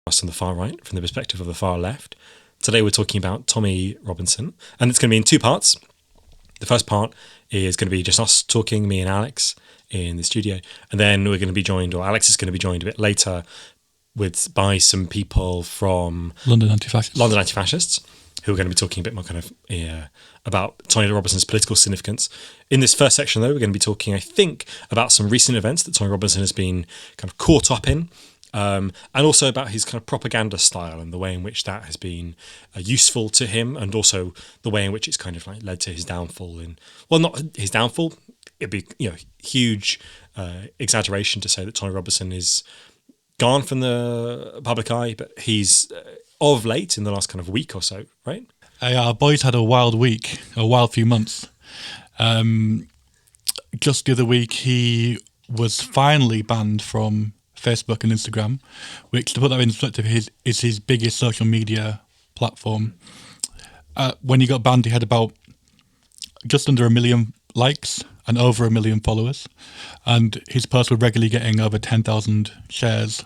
us on the far right from the perspective of the far left. Today we're talking about Tommy Robinson, and it's going to be in two parts. The first part is going to be just us talking, me and Alex, in the studio, and then we're going to be joined, or Alex is going to be joined a bit later by some people from London Antifascists, who are going to be talking a bit more kind of about Tommy Robinson's political significance. In this first section, though, we're going to be talking, I think, about some recent events that Tommy Robinson has been kind of caught up in, and also about his kind of propaganda style and the way in which that has been useful to him, and also the way in which it's kind of like led to his downfall. Well, not his downfall. It'd be huge exaggeration to say that Tommy Robinson is gone from the public eye, but he's of late in the last kind of week or so, right? Our boy's had a wild week, a wild few months. Just the other week, he was finally banned from Facebook and Instagram, which, to put that in perspective, is his biggest social media platform. When he got banned, he had about just under 1 million likes and over 1 million followers, and his posts were regularly getting over 10,000 shares,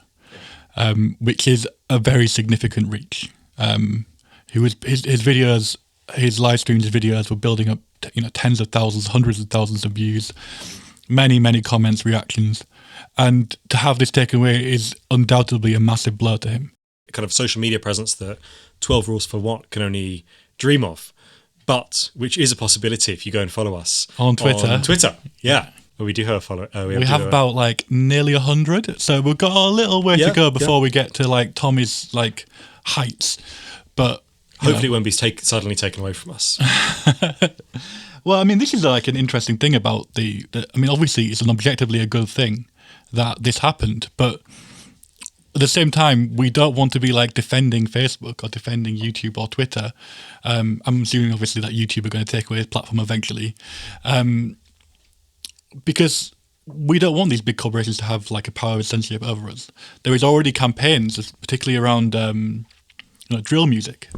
which is a very significant reach. His videos, his live streams, his videos were building up, tens of thousands, hundreds of thousands of views, many comments, reactions, and to have this taken away is undoubtedly a massive blow to him. A kind of social media presence that 12 Rules for What can only dream of, but which is a possibility if you go and follow us on Twitter. Yeah. Well, we do have a follow. We have about nearly 100, so we've got a little way to go before we get to Tommy's heights. But hopefully, it won't be suddenly taken away from us. Well, I mean, this is an interesting thing about obviously, it's an objectively a good thing that this happened, but at the same time, we don't want to be defending Facebook or defending YouTube or Twitter. I'm assuming, obviously, that YouTube are going to take away his platform eventually, because we don't want these big corporations to have a power of censorship over us. There is already campaigns, particularly around drill music,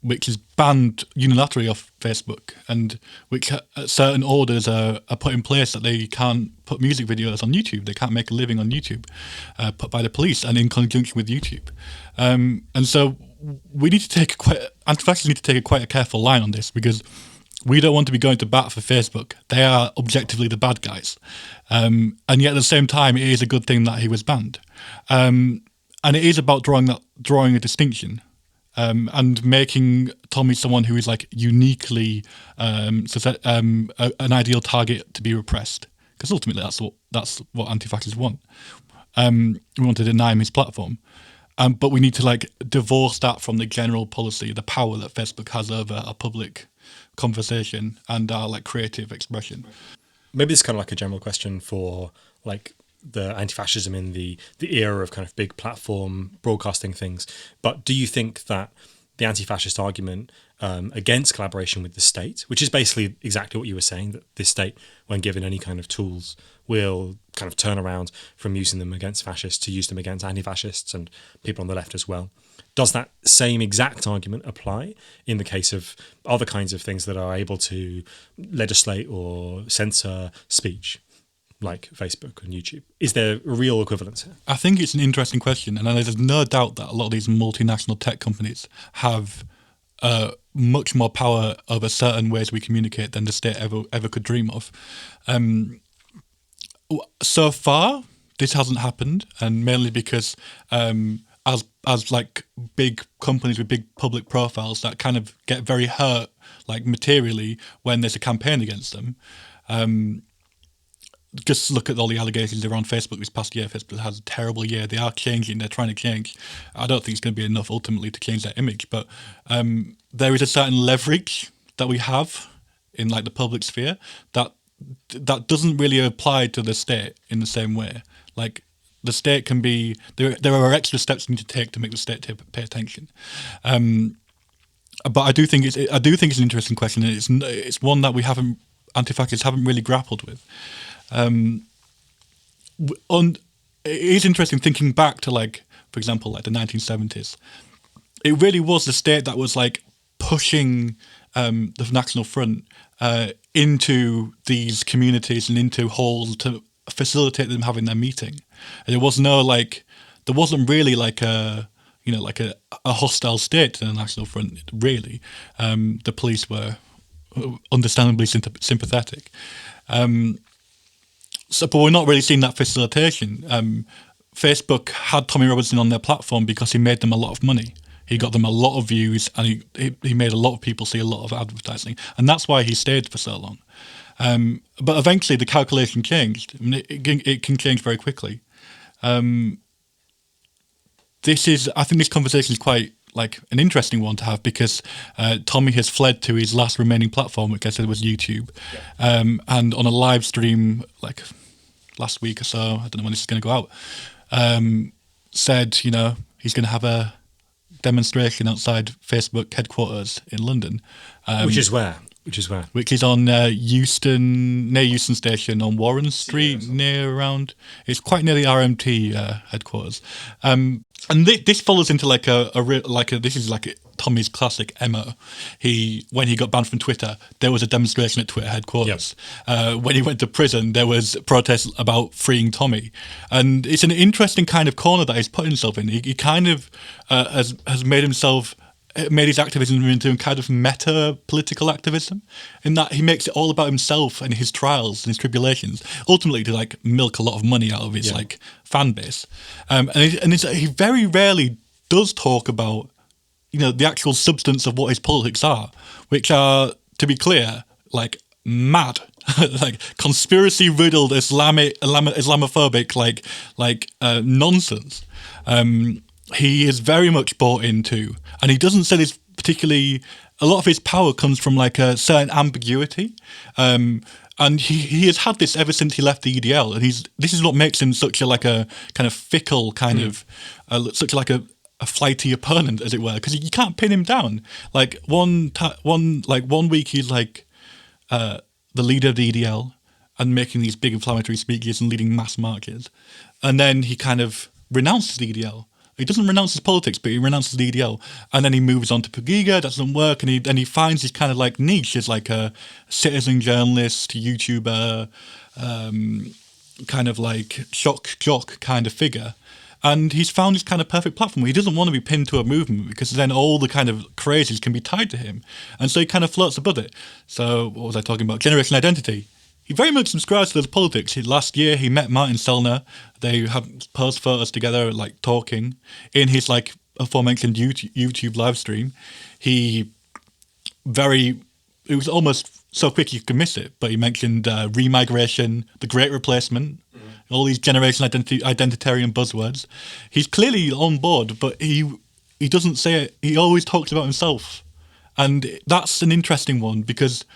which is banned unilaterally off Facebook, and which certain orders are put in place that they can't put music videos on YouTube. They can't make a living on YouTube, put by the police and in conjunction with YouTube. And so we need to anti-fascists need to take quite a careful line on this, because we don't want to be going to bat for Facebook. They are objectively the bad guys. And yet at the same time, it is a good thing that he was banned. And it is about drawing a distinction. And making Tommy someone who is uniquely an ideal target to be repressed, because ultimately that's what anti-fascists want. We want to deny him his platform, but we need to divorce that from the general policy, the power that Facebook has over our public conversation and our creative expression. Maybe it's kind of a general question for the anti-fascism in the era of kind of big platform broadcasting things. But do you think that the anti-fascist argument against collaboration with the state, which is basically exactly what you were saying, that the state, when given any kind of tools, will kind of turn around from using them against fascists to use them against anti-fascists and people on the left as well, does that same exact argument apply in the case of other kinds of things that are able to legislate or censor speech, like Facebook and YouTube? Is there a real equivalence here? I think it's an interesting question, and there's no doubt that a lot of these multinational tech companies have much more power over certain ways we communicate than the state ever could dream of. So far, this hasn't happened, and mainly because as big companies with big public profiles that kind of get very hurt materially when there's a campaign against them. Just look at all the allegations around Facebook this past year. Facebook has a terrible year. They are changing. They're trying to change. I don't think it's going to be enough ultimately to change their image, but there is a certain leverage that we have in the public sphere that doesn't really apply to the state in the same way. The state can be there are extra steps you need to take to make the state pay attention. But I do think it's an interesting question, and it's one that anti-fascists haven't really grappled with. It is interesting thinking back to for example, the 1970s. It really was the state that was pushing the National Front into these communities and into halls to facilitate them having their meeting. And there was no there wasn't really like a hostile state to the National Front. Really, the police were understandably sympathetic. But we're not really seeing that facilitation. Facebook had Tommy Robinson on their platform because he made them a lot of money. He got them a lot of views, and he made a lot of people see a lot of advertising, and that's why he stayed for so long. But eventually, the calculation changed. I mean, it can change very quickly. I think this conversation is quite like an interesting one to have because Tommy has fled to his last remaining platform, which I said was YouTube, and on a live stream like last week or so, I don't know when this is going to go out, said he's going to have a demonstration outside Facebook headquarters in London, Which is where? Which is on Euston, near Euston Station on Warren Street, it's quite near the RMT headquarters. And this follows into this is like Tommy's classic MO. When he got banned from Twitter, there was a demonstration at Twitter headquarters. Yep. When he went to prison, there was protests about freeing Tommy. And it's an interesting kind of corner that he's put himself in. He kind of has made his activism into a kind of meta political activism, in that he makes it all about himself and his trials and his tribulations, ultimately to like milk a lot of money out of his like fan base. He very rarely does talk about the actual substance of what his politics are, which are, to be clear, like mad, like conspiracy riddled Islamophobic nonsense. He is very much bought into, and he doesn't say this particularly. A lot of his power comes from like a certain ambiguity, and he has had this ever since he left the EDL. And this is what makes him such a kind of fickle kind of such like a flighty opponent, as it were, because you can't pin him down. Like one week he's like the leader of the EDL and making these big inflammatory speeches and leading mass marches, and then he kind of renounces the EDL. He doesn't renounce his politics, but he renounces the EDL, and then he moves on to Pegida. That doesn't work, and he finds his kind of like niche as like a citizen journalist, YouTuber, kind of like shock jock kind of figure. And he's found his kind of perfect platform. He doesn't want to be pinned to a movement because then all the kind of crazies can be tied to him, and so he kind of floats above it. So what was I talking about? Generation identity. He very much subscribes to those politics. Last year, he met Martin Sellner. They have posed photos together, like talking in his like aforementioned YouTube live stream. It was almost so quick you could miss it, but he mentioned remigration, the Great Replacement, all these generation identitarian buzzwords. He's clearly on board, but he doesn't say it. He always talks about himself, and that's an interesting one because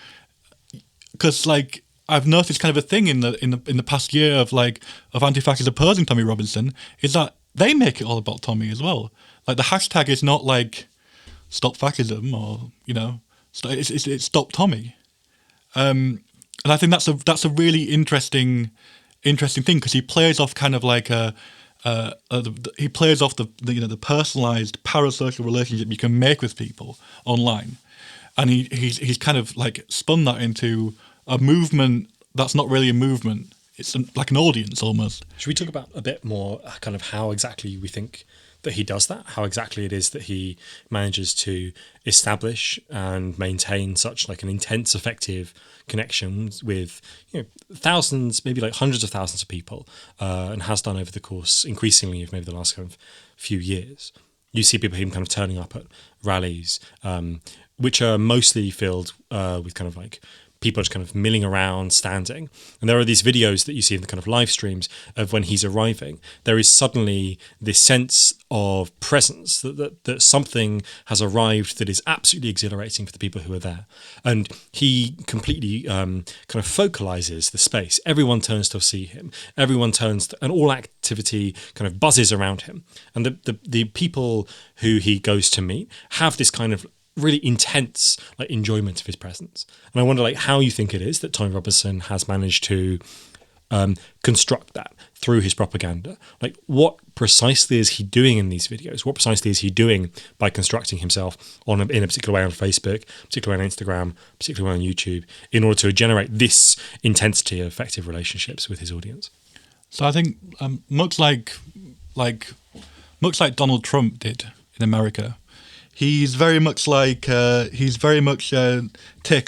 like. I've noticed kind of a thing in the past year of anti-fascists opposing Tommy Robinson is that they make it all about Tommy as well. Like the hashtag is not like stop fascism or it's stop Tommy, and I think that's a really interesting thing because he plays off kind of like he plays off the personalized parasocial relationship you can make with people online, and he's kind of like spun that into a movement that's not really a movement. It's like an audience almost. Should we talk about a bit more kind of how exactly we think that he does that? How exactly it is that he manages to establish and maintain such like an intense, effective connection with thousands, maybe like hundreds of thousands of people, and has done over the course increasingly of maybe the last kind of few years. You see him kind of turning up at rallies, which are mostly filled with kind of like people are just kind of milling around, standing. And there are these videos that you see in the kind of live streams of when he's arriving. There is suddenly this sense of presence that something has arrived that is absolutely exhilarating for the people who are there. And he completely kind of focalizes the space. Everyone turns to see him. Everyone turns to, and all activity kind of buzzes around him. And the people who he goes to meet have this kind of really intense like enjoyment of his presence. And I wonder like how you think it is that Tommy Robinson has managed to construct that through his propaganda. Like what precisely is he doing in these videos? What precisely is he doing by constructing himself in a particular way on Facebook, particular way on Instagram, particular way on YouTube, in order to generate this intensity of effective relationships with his audience? So I think much like much like Donald Trump did in America. He's very much taken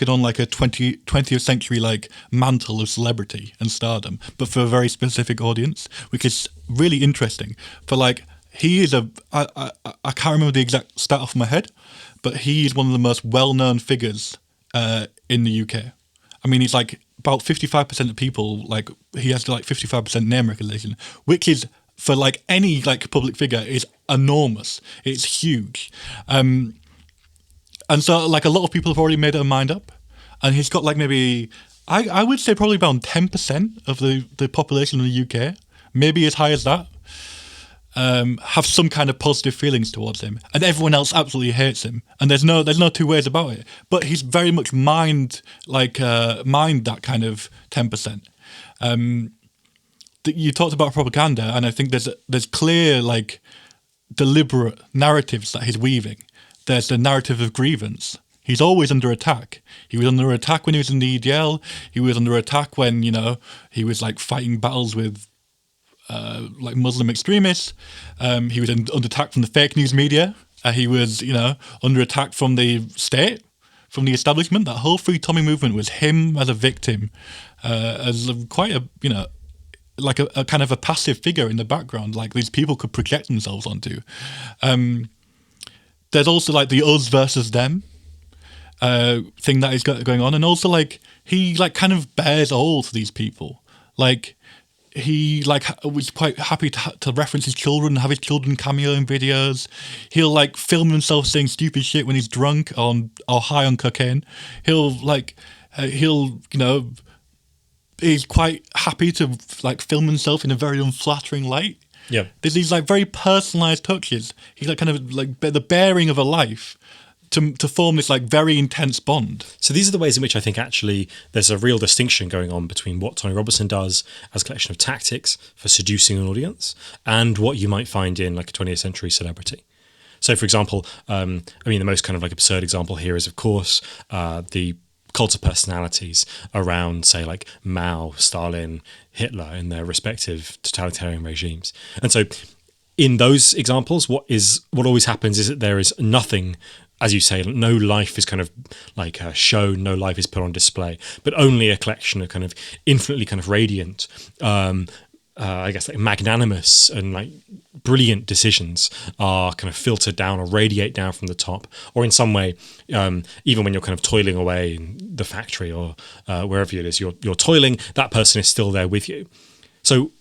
on like a 20th century like mantle of celebrity and stardom, but for a very specific audience, which is really interesting. For like, he is I can't remember the exact stat off my head, but he is one of the most well-known figures in the UK. I mean, he's like about 55% of people, like he has like 55% name recognition, which is, for like any like public figure, is enormous. It's huge. And so like a lot of people have already made their mind up, and he's got like maybe, I would say probably around 10% of the population in the UK, maybe as high as that, have some kind of positive feelings towards him, and everyone else absolutely hates him. And there's no two ways about it. But he's very much mind that kind of 10%. You talked about propaganda, and I think there's clear like deliberate narratives that he's weaving. There's the narrative of grievance. He's always under attack. He was under attack when he was in the EDL. He was under attack when, you know, he was like fighting battles with like Muslim extremists. He was under attack from the fake news media. He was, you know, under attack from the state, from the establishment. That whole Free Tommy movement was him as a victim, as quite a, you know, like a kind of a passive figure in the background, like these people could project themselves onto. There's also like the us versus them thing that is going on, and also like he like kind of bears all to these people. Like he like was quite happy to reference his children, have his children cameo in videos. He'll like film himself saying stupid shit when he's drunk or high on cocaine. He'll you know, he's quite happy to like film himself in a very unflattering light. Yeah, there's these like very personalized touches. He's like kind of like the bearing of a life to form this like very intense bond. So these are the ways in which I think actually there's a real distinction going on between what Tony Robertson does as a collection of tactics for seducing an audience and what you might find in like a 20th century celebrity. So, for example, I mean, the most kind of like absurd example here is, of course, the cult of personalities around, say, like Mao, Stalin, Hitler in their respective totalitarian regimes. And so in those examples, what always happens is that there is nothing, as you say, no life is kind of like shown, no life is put on display, but only a collection of kind of infinitely kind of radiant, I guess like magnanimous and like brilliant decisions are kind of filtered down or radiate down from the top, or in some way, even when you're kind of toiling away in the factory or wherever it is you're toiling, that person is still there with you. So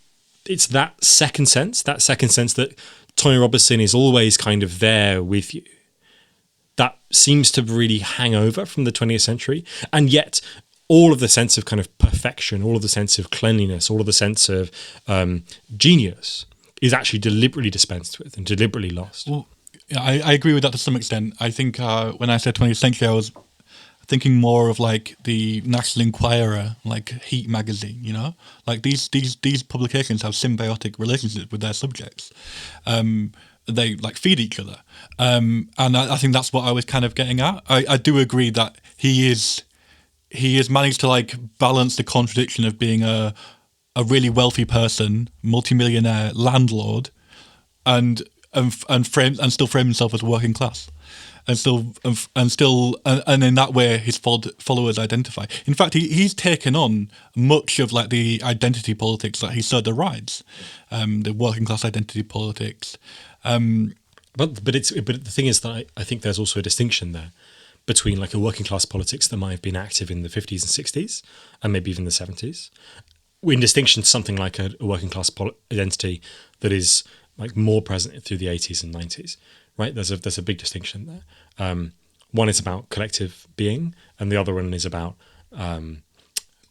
it's that second sense that Tony Robertson is always kind of there with you, that seems to really hang over from the 20th century. And yet all of the sense of kind of perfection, all of the sense of cleanliness, all of the sense of genius is actually deliberately dispensed with and deliberately lost. Well, yeah, I agree with that to some extent. I think when I said 20th century, I was thinking more of like the National Enquirer, like Heat magazine, you know? Like these publications have symbiotic relationships with their subjects. They like feed each other. And I think that's what I was kind of getting at. I do agree that he has managed to like balance the contradiction of being a really wealthy person, multimillionaire landlord, and still frame himself as working class, and in that way his followers identify. In fact, he's taken on much of like the identity politics that he so derides, the working class identity politics. But the thing is that I think there's also a distinction there between like a working class politics that might have been active in the 50s and 60s and maybe even the 70s, in distinction to something like a working class identity that is like more present through the 80s and 90s, right? There's a big distinction there. One is about collective being, and the other one is about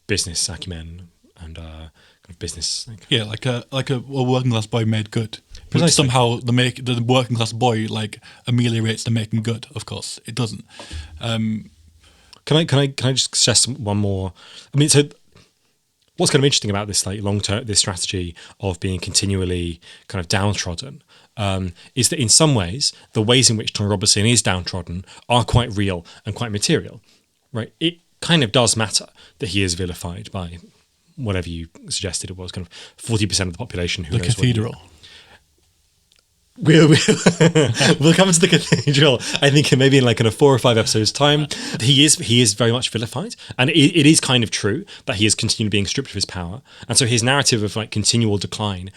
business acumen and kind of business. Like a working class boy made good. Precisely. Somehow the working class boy like ameliorates the making good. Of course, it doesn't. Can I just suggest one more? I mean, so what's kind of interesting about this like this strategy of being continually kind of downtrodden is that in some ways the ways in which Tony Robertson is downtrodden are quite real and quite material, right? It kind of does matter that he is vilified by whatever you suggested it was, kind of 40% of the population who the knows cathedral. we'll come to the cathedral. I think maybe in like kind of 4 or 5 episodes time. He is very much vilified, and it is kind of true that he is continually being stripped of his power, and so his narrative of like continual decline,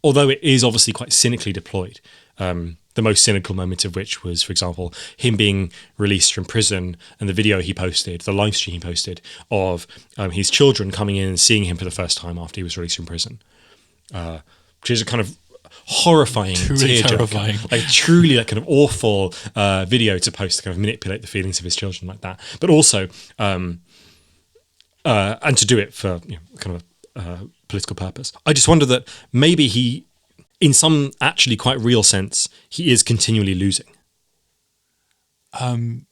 although it is obviously quite cynically deployed. The most cynical moment of which was, for example, him being released from prison and the video he posted, the live stream he posted of his children coming in and seeing him for the first time after he was released from prison, which is a kind of horrifying, terrifying, like truly like kind of awful video to post to kind of manipulate the feelings of his children like that, but also and to do it for kind of political purpose. I just wonder that maybe he, in some actually quite real sense, he is continually losing. You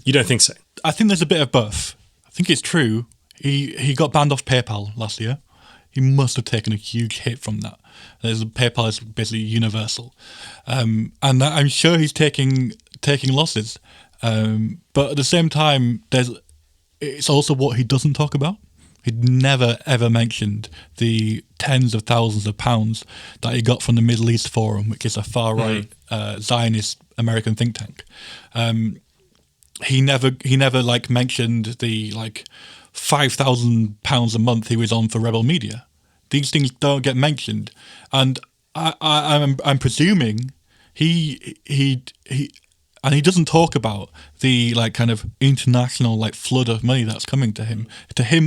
don't think so? I think there's a bit of both. I think it's true. He got banned off PayPal last year. He must have taken a huge hit from that. PayPal is basically universal, and I'm sure he's taking losses. But at the same time, it's also what he doesn't talk about. He'd never ever mentioned the tens of thousands of pounds that he got from the Middle East Forum, which is a far right Zionist American think tank. He never like mentioned the like £5,000 a month he was on for Rebel Media. These things don't get mentioned, and I'm presuming he doesn't talk about the like kind of international like flood of money that's coming to him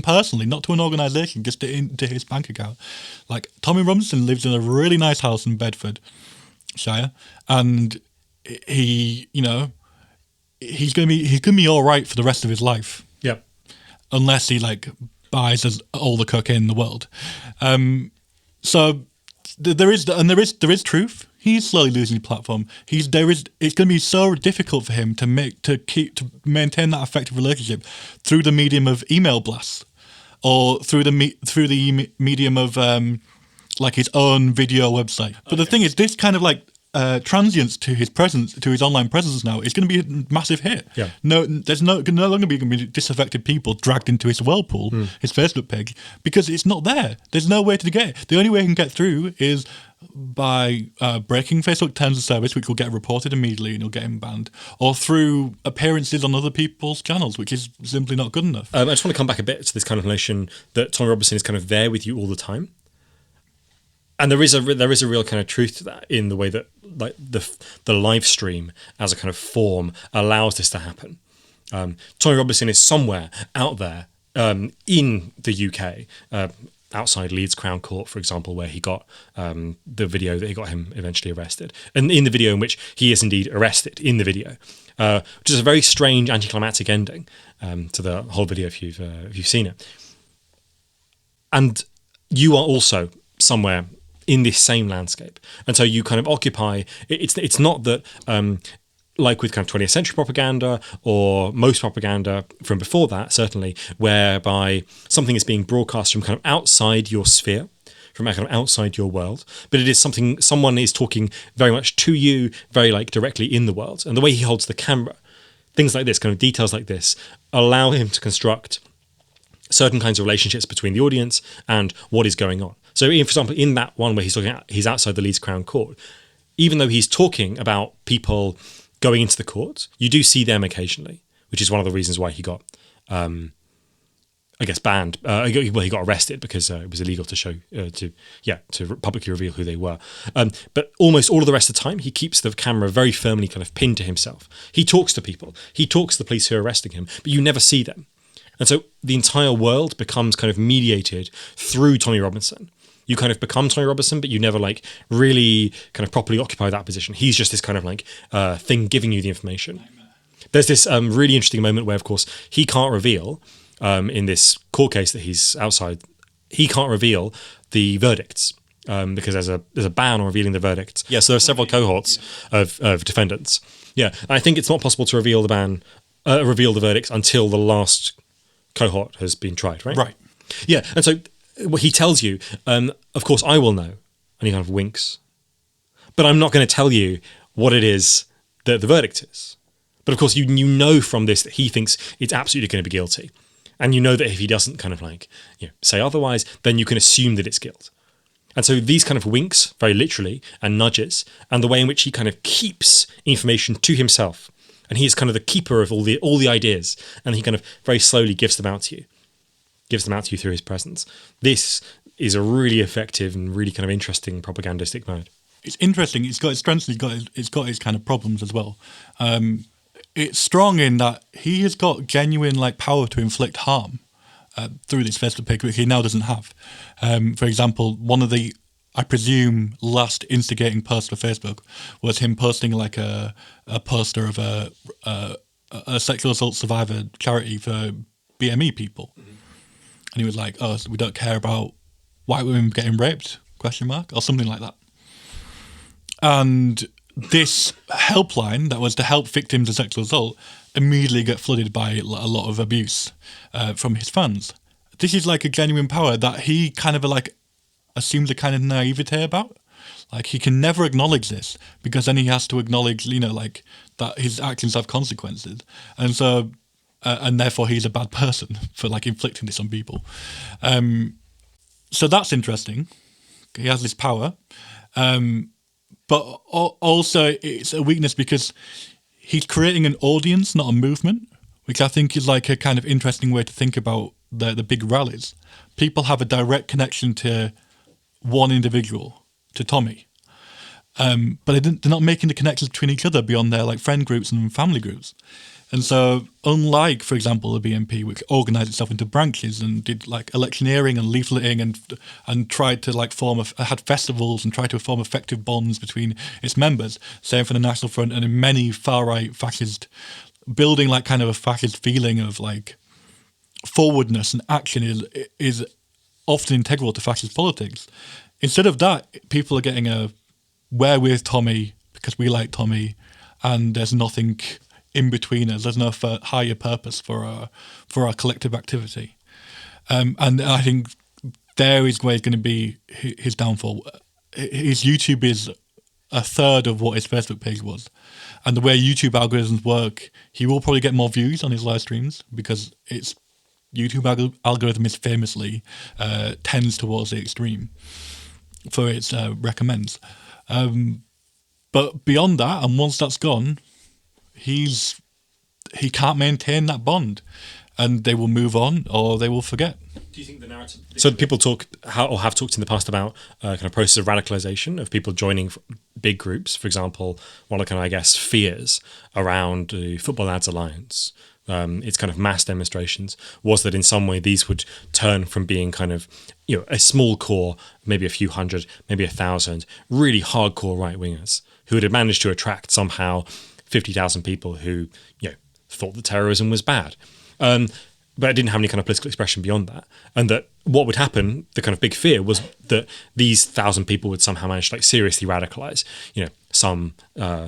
personally, not to an organisation, just into his bank account. Like Tommy Robinson lives in a really nice house in Bedfordshire, and he's gonna be all right for the rest of his life. Yeah, unless he like buys all the cocaine in the world. So there is truth. He's slowly losing his platform. It's going to be so difficult for him to maintain that effective relationship through the medium of email blasts, or through the medium of like his own video website. But the thing is, this kind of like transience to his presence, to his online presence now, is going to be a massive hit. Yeah. No, there's no longer going to be disaffected people dragged into his whirlpool, his Facebook page, because it's not there. There's no way to get it. The only way he can get through is by breaking Facebook terms of service, which will get reported immediately and you'll get him banned, or through appearances on other people's channels, which is simply not good enough. I just want to come back a bit to this kind of notion that Tommy Robinson is kind of there with you all the time. And there is a real kind of truth to that, in the way that like the live stream as a kind of form allows this to happen. Tommy Robinson is somewhere out there in the UK, outside Leeds Crown Court, for example, where he got the video that he got him eventually arrested, and in the video in which he is indeed arrested in the video, which is a very strange anticlimactic ending to the whole video if you've seen it. And you are also somewhere in this same landscape, and so you kind of occupy. It's not that like with kind of 20th century propaganda, or most propaganda from before that, certainly, whereby something is being broadcast from kind of outside your sphere, from kind of outside your world, but it is something someone is talking very much to you, very like directly in the world. And the way he holds the camera, things like this, kind of details like this, allow him to construct certain kinds of relationships between the audience and what is going on. So, for example, in that one where he's outside the Leeds Crown Court, even though he's talking about people going into the court, you do see them occasionally, which is one of the reasons why he got, I guess, banned. He got arrested because it was illegal to show, to publicly reveal who they were. But almost all of the rest of the time, he keeps the camera very firmly kind of pinned to himself. He talks to people. He talks to the police who are arresting him, but you never see them. And so the entire world becomes kind of mediated through Tommy Robinson. You kind of become Tommy Robinson, but you never like really kind of properly occupy that position. He's just this kind of like thing giving you the information. There's this really interesting moment where, of course, he can't reveal in this court case that he's outside. He can't reveal the verdicts because there's a ban on revealing the verdicts. Yeah, so there are several cohorts of defendants. Yeah, and I think it's not possible to reveal the verdicts until the last cohort has been tried. Right. Right. Yeah, and so he tells you, of course, I will know, and he kind of winks, but I'm not going to tell you what it is that the verdict is. But of course, you know from this that he thinks it's absolutely going to be guilty, and you know that if he doesn't kind of like say otherwise, then you can assume that it's guilt. And so these kind of winks, very literally, and nudges, and the way in which he kind of keeps information to himself, and he is kind of the keeper of all the ideas, and he kind of very slowly gives them out to you through his presence. This is a really effective and really kind of interesting propagandistic mode. It's interesting. It's got its strengths. It's got its kind of problems as well. It's strong in that he has got genuine like power to inflict harm through this Facebook page, which he now doesn't have. For example, one of the, I presume, last instigating posts for Facebook was him posting like a poster of a sexual assault survivor charity for BME people, and he was like, "Oh, so we don't care about white women getting raped?" ? Or something like that. And this helpline that was to help victims of sexual assault immediately got flooded by a lot of abuse from his fans. This is like a genuine power that he kind of like assumes a kind of naivete about. Like he can never acknowledge this because then he has to acknowledge, like that his actions have consequences. And so, and therefore he's a bad person for like inflicting this on people. So that's interesting. He has this power. But also it's a weakness because he's creating an audience, not a movement, which I think is like a kind of interesting way to think about the big rallies. People have a direct connection to one individual, to Tommy. But they're not making the connections between each other beyond their like friend groups and family groups. And so, unlike, for example, the BNP, which organised itself into branches and did like electioneering and leafleting and tried to like had festivals and tried to form effective bonds between its members, same for the National Front and in many far-right fascist, building like kind of a fascist feeling of like forwardness and action is often integral to fascist politics. Instead of that, people are getting we're with Tommy because we like Tommy, and there's nothing in between us. There's no higher purpose for our collective activity, and I think there is where it's going to be his downfall. His YouTube is a third of what his Facebook page was, and the way YouTube algorithms work, he will probably get more views on his live streams because its YouTube algorithm is famously tends towards the extreme for its recommends. But beyond that, and once that's gone, he can't maintain that bond, and they will move on or they will forget. Do you think the narrative? So people have talked in the past about kind of process of radicalization of people joining big groups. For example, one of kind of, I guess, fears around the Football Lads Alliance, its kind of mass demonstrations, was that in some way these would turn from being kind of, a small core, maybe a few hundred, maybe 1,000, really hardcore right wingers who had managed to attract somehow 50,000 people who, thought that terrorism was bad. But it didn't have any kind of political expression beyond that. And that what would happen, the kind of big fear, was that these 1,000 people would somehow manage to like seriously radicalize, some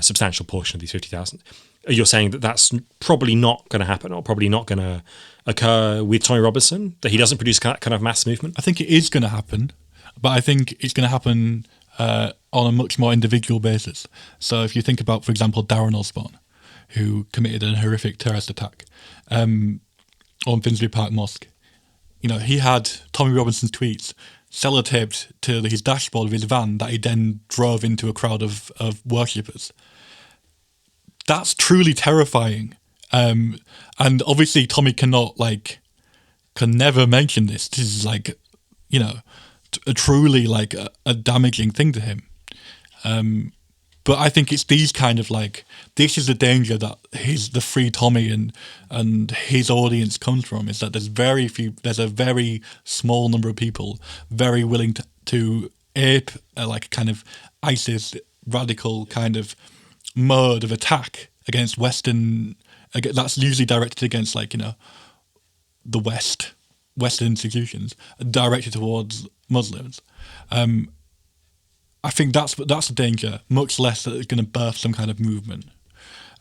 substantial portion of these 50,000. You're saying that that's probably not going to happen, or probably not going to occur with Tommy Robinson, that he doesn't produce kind of mass movement? I think it is going to happen, but I think it's going to happen on a much more individual basis. So if you think about, for example, Darren Osborne, who committed a horrific terrorist attack on Finsbury Park Mosque, he had Tommy Robinson's tweets sellotaped to his dashboard of his van that he then drove into a crowd of worshippers. That's truly terrifying. And obviously Tommy can never mention this. This is like, a truly like a damaging thing to him. But I think it's these kind of this is the danger that the Free Tommy and his audience comes from, is that there's a very small number of people very willing to ape a kind of ISIS radical kind of mode of attack against Western, that's usually directed against the Western institutions, directed towards Muslims. I think that's the danger, much less that it's going to birth some kind of movement.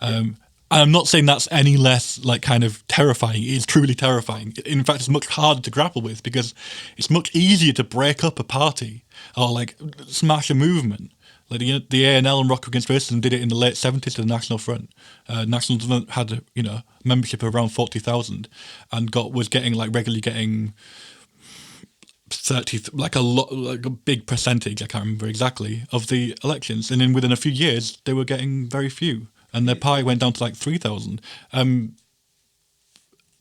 And I'm not saying that's any less kind of terrifying. It is truly terrifying. In fact, it's much harder to grapple with because it's much easier to break up a party or smash a movement. The A&L and Rock Against Racism did it in the late 70s to the National Front. National Front had membership of around 40,000 and was getting regularly getting like a big percentage, I can't remember exactly, of the elections, and then within a few years they were getting very few, and their party went down to like 3,000.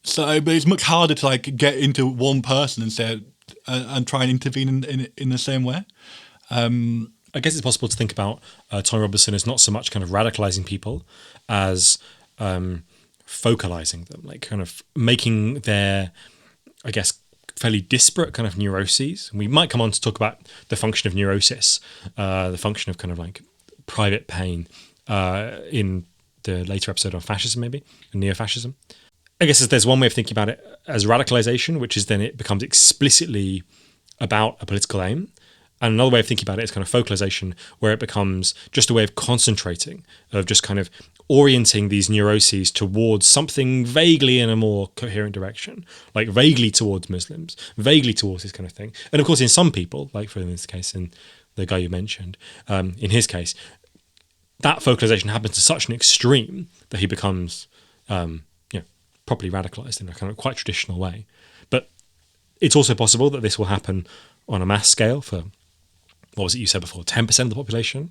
So it's much harder to like get into one person and say and try and intervene in the same way. I guess it's possible to think about Tommy Robinson as not so much kind of radicalizing people as focalizing them, like kind of making their, I guess, fairly disparate kind of neuroses. We might come on to talk about the function of neurosis, the function of kind of like private pain in the later episode on fascism, maybe, and neo-fascism. I guess there's one way of thinking about it as radicalization, which is then it becomes explicitly about a political aim. And another way of thinking about it is kind of focalization, where it becomes just a way of concentrating, of just kind of orienting these neuroses towards something vaguely in a more coherent direction, like vaguely towards Muslims, vaguely towards this kind of thing. And of course, in some people, like for this case, in the guy you mentioned, in his case, that focalization happens to such an extreme that he becomes properly radicalized in a kind of quite traditional way. But it's also possible that this will happen on a mass scale for, what was it you said before, 10% of the population?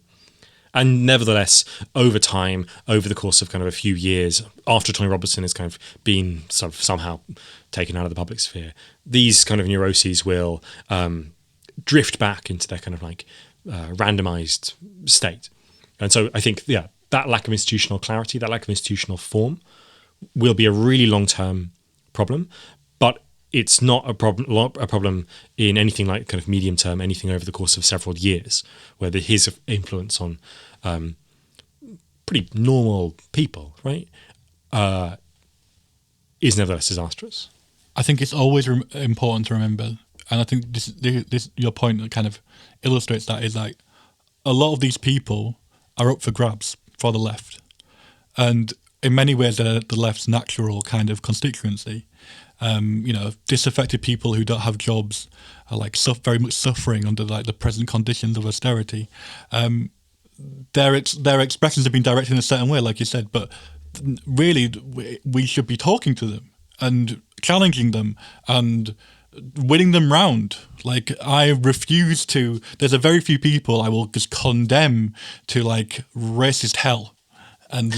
And nevertheless, over time, over the course of kind of a few years, after Tommy Robinson has kind of been sort of somehow taken out of the public sphere, these kind of neuroses will drift back into their kind of like randomized state. And so I think, that lack of institutional clarity, that lack of institutional form will be a really long-term problem, but it's not a problem in anything like kind of medium term, anything over the course of several years, where his influence on pretty normal people, right, is nevertheless disastrous. I think it's always important to remember, and I think this your point kind of illustrates that, is like a lot of these people are up for grabs for the left, and in many ways they're the left's natural kind of constituency. Disaffected people who don't have jobs are like very much suffering under like the present conditions of austerity. Their expressions have been directed in a certain way, like you said, but really we should be talking to them and challenging them and winning them round. Like, I refuse to. There's a very few people I will just condemn to like racist hell and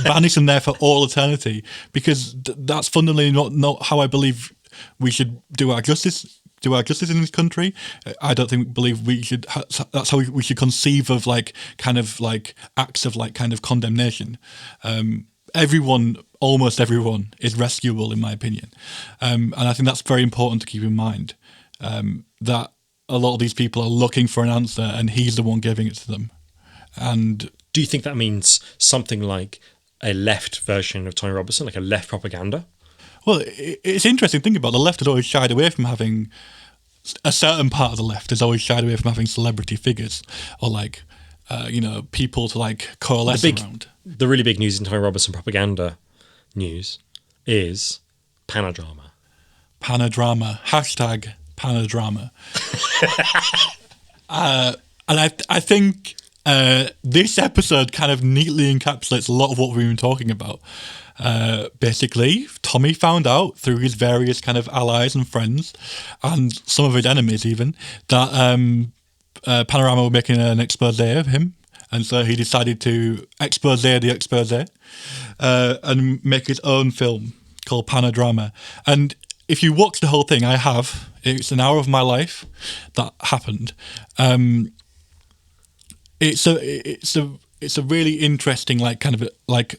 banish them there for all eternity, because that's fundamentally not how I believe we should do our justice in this country. I don't believe we should. That's how we should conceive of like kind of like acts of like kind of condemnation. Almost everyone is rescuable, in my opinion, and I think that's very important to keep in mind. That a lot of these people are looking for an answer, and he's the one giving it to them. And do you think that means something like a left version of Tommy Robinson, like a left propaganda? Well, it's interesting to think about. The left has always shied away from having, a certain part of the left has always shied away from having celebrity figures or like, people to like coalesce around. The really big news in Tommy Robinson propaganda news is panodrama. Panodrama. #panodrama. And I think this episode kind of neatly encapsulates a lot of what we've been talking about. Basically, Tommy found out through his various kind of allies and friends, and some of his enemies even, that Panorama were making an expose of him, and so he decided to expose the expose and make his own film called Panodrama. And if you watch the whole thing, it's an hour of my life that happened. It's a really interesting like kind of like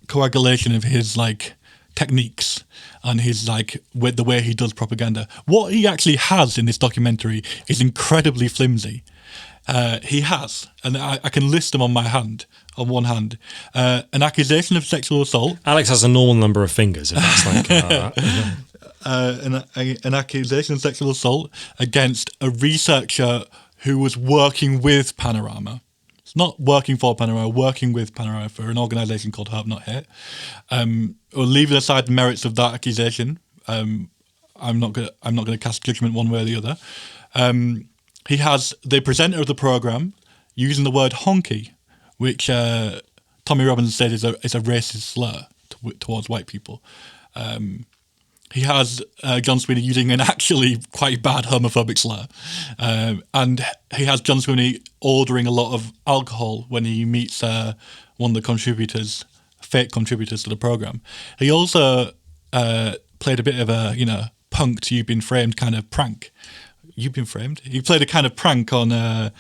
coagulation of his like techniques and his like with the way he does propaganda. What he actually has in this documentary is incredibly flimsy. He has, and I can list them on one hand, an accusation of sexual assault. Alex has a normal number of fingers, if that's like an accusation of sexual assault against a researcher who was working with Panorama. It's not working for Panorama, working with Panorama for an organisation called Hope Not Hate. Or leaving aside the merits of that accusation, I'm not going to cast judgment one way or the other. He has the presenter of the programme using the word honky, which Tommy Robinson said is a racist slur towards white people. he has John Sweeney using an actually quite bad homophobic slur. And he has John Sweeney ordering a lot of alcohol when he meets one of the contributors, fake contributors to the programme. He also played a bit of a, punked, you've been framed kind of prank. You've been framed? He played a kind of prank on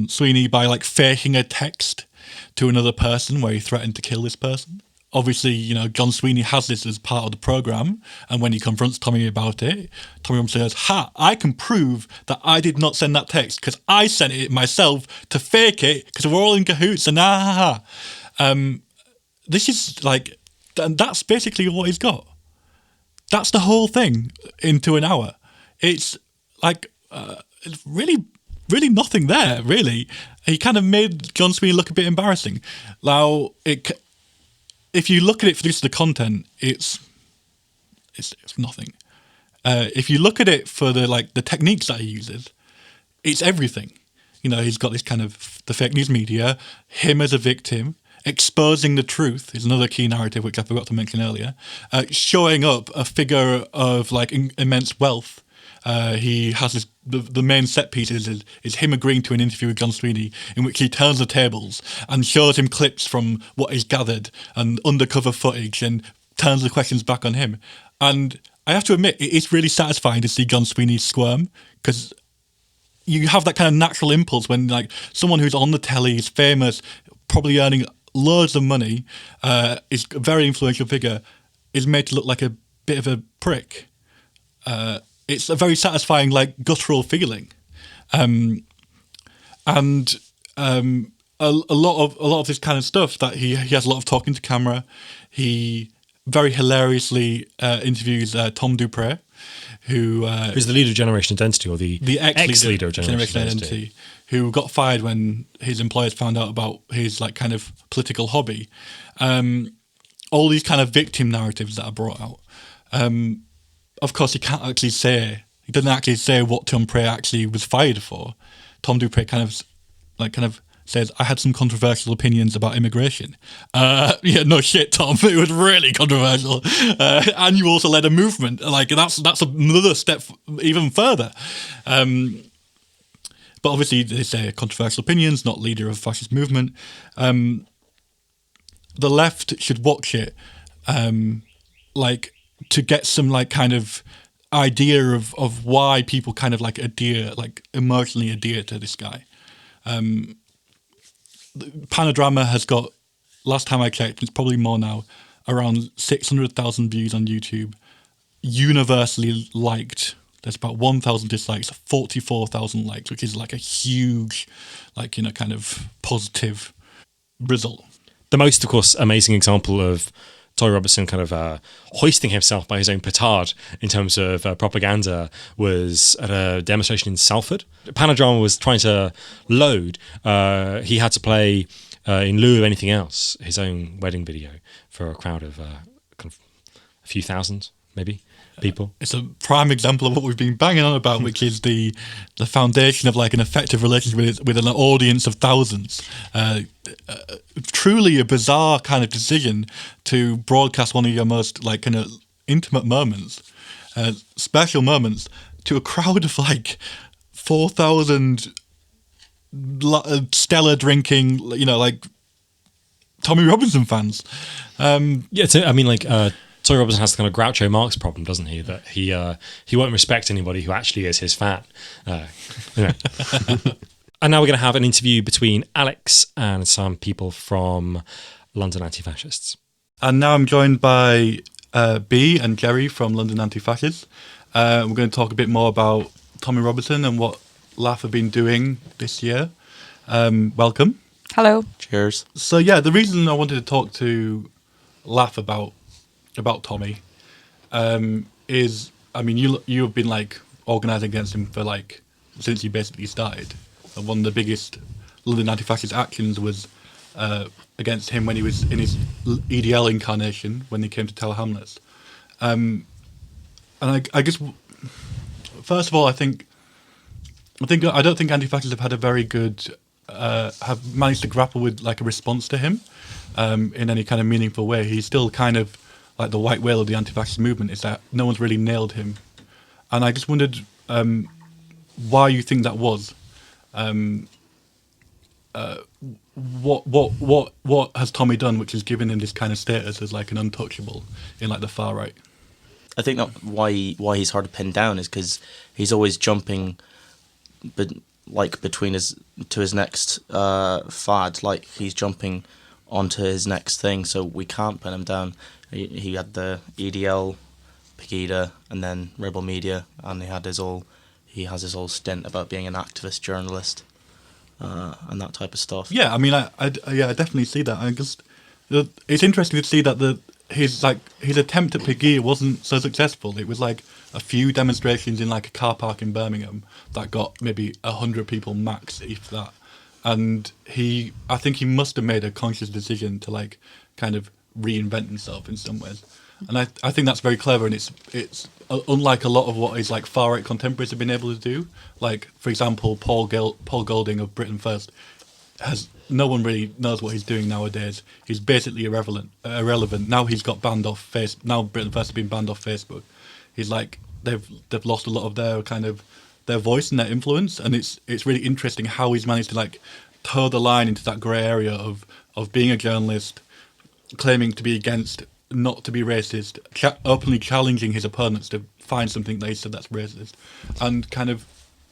Sweeney by like faking a text to another person where he threatened to kill this person. Obviously, John Sweeney has this as part of the programme, and when he confronts Tommy about it, Tommy says, I can prove that I did not send that text because I sent it myself to fake it because we're all in cahoots and this is like, that's basically what he's got. That's the whole thing into an hour. It's like, it's really, really nothing there, really. He kind of made John Sweeney look a bit embarrassing. Now, if you look at it for just the content, it's nothing. If you look at it for the techniques that he uses, it's everything. He's got this kind of the fake news media, him as a victim, exposing the truth is another key narrative which I forgot to mention earlier. Showing up a figure of immense wealth. He has the main set piece is him agreeing to an interview with John Sweeney in which he turns the tables and shows him clips from what he's gathered and undercover footage and turns the questions back on him. And I have to admit, it is really satisfying to see John Sweeney squirm because you have that kind of natural impulse when someone who's on the telly is famous, probably earning loads of money, is a very influential figure, is made to look like a bit of a prick. It's a very satisfying, guttural feeling, and a lot of this kind of stuff that he has a lot of talking to camera. He very hilariously interviews Tom Dupre, who's the leader of Generation Identity, or the ex-leader of Generation Identity, who got fired when his employers found out about his kind of political hobby. All these kind of victim narratives that are brought out. Of course, he doesn't actually say what Tom Dupre actually was fired for. Tom Dupre kind of says, I had some controversial opinions about immigration. Yeah, no shit, Tom. It was really controversial. And you also led a movement. That's another step even further. But obviously, they say controversial opinions, not leader of a fascist movement. The left should watch it, to get some kind of idea of why people kind of emotionally adhere to this guy. Panodrama has got, last time I checked, it's probably more now, around 600,000 views on YouTube, universally liked. There's about 1,000 dislikes, 44,000 likes, which is a huge, kind of positive result. The most, of course, amazing example of Tommy Robinson kind of hoisting himself by his own petard in terms of propaganda was at a demonstration in Salford. Panodrama was trying to load. He had to play, in lieu of anything else, his own wedding video for a crowd of kind of a few thousand, maybe, people. It's a prime example of what we've been banging on about, which is the foundation of an effective relationship with an audience of thousands. Truly a bizarre kind of decision to broadcast one of your most kind of intimate moments, special moments, to a crowd of 4,000 Stella drinking, Tommy Robinson fans. Tommy Robinson has the kind of Groucho Marx problem, doesn't he? That he won't respect anybody who actually is his fan. And now we're going to have an interview between Alex and some people from London Antifascists. And now I'm joined by B and Jerry from London Antifascists. We're going to talk a bit more about Tommy Robinson and what LAF have been doing this year. Welcome. Hello. Cheers. So yeah, the reason I wanted to talk to LAF about Tommy is, you have been organising against him for since he basically started. And one of the biggest London anti-fascist actions was against him when he was in his EDL incarnation when he came to Tower Hamlets. And I guess, first of all, I don't think anti-fascists have had a very good, have managed to grapple with a response to him in any kind of meaningful way. He's still kind of like the white whale of the anti-fascist movement is that no one's really nailed him, and I just wondered why you think that was. What has Tommy done which has given him this kind of status as like an untouchable in like the far right? I think that why he's hard to pin down is because he's always jumping, between his next fad. Like he's jumping onto his next thing, so we can't pin him down. He had the EDL, Pegida, and then Rebel Media, and he has his whole stint about being an activist journalist. And that type of stuff. Yeah, I mean, I definitely see that. It's interesting to see that his attempt at Pegida wasn't so successful. It was like a few demonstrations in like a car park in Birmingham that got maybe 100 people max, if that. And I think he must have made a conscious decision to like kind of reinvent himself in some ways. And I think that's very clever, and it's unlike a lot of what his like far right contemporaries have been able to do. Like, for example, Paul Golding of Britain First no one really knows what he's doing nowadays. He's basically irrelevant. Now he's got banned off Now Britain First has been banned off Facebook. He's like they've lost a lot of their kind of their voice and their influence, and it's really interesting how he's managed to like toe the line into that grey area of being a journalist, claiming to be against, not to be racist, openly challenging his opponents to find something they said that's racist, and kind of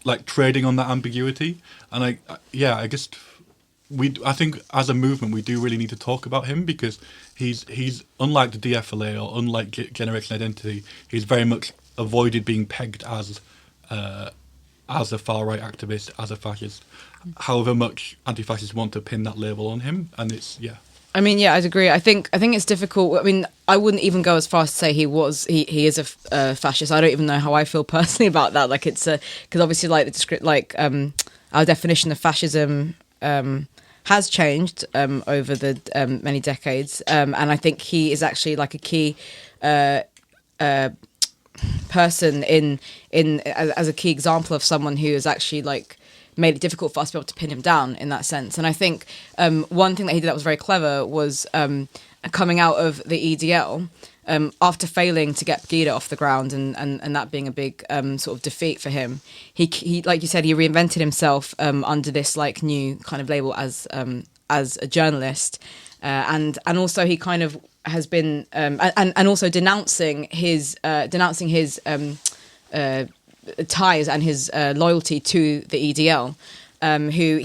like trading on that ambiguity. And I think as a movement we do really need to talk about him, because he's unlike the DFLA or unlike Generation Identity. He's very much avoided being pegged as a far right activist, as a fascist. However much anti-fascists want to pin that label on him, and it's I mean, yeah, I'd agree. I think it's difficult. I mean, I wouldn't even go as far as to say he is a fascist. I don't even know how I feel personally about that. Like, it's because obviously, like our definition of fascism has changed over the many decades, and I think he is actually like a key person as a key example of someone who has actually like made it difficult for us to be able to pin him down in that sense. And I think one thing that he did that was very clever was coming out of the EDL after failing to get Pegida off the ground and that being a big sort of defeat for him. He like you said, he reinvented himself under this like new kind of label as a journalist, and also he kind of has been and also denouncing his ties and his loyalty to the EDL, who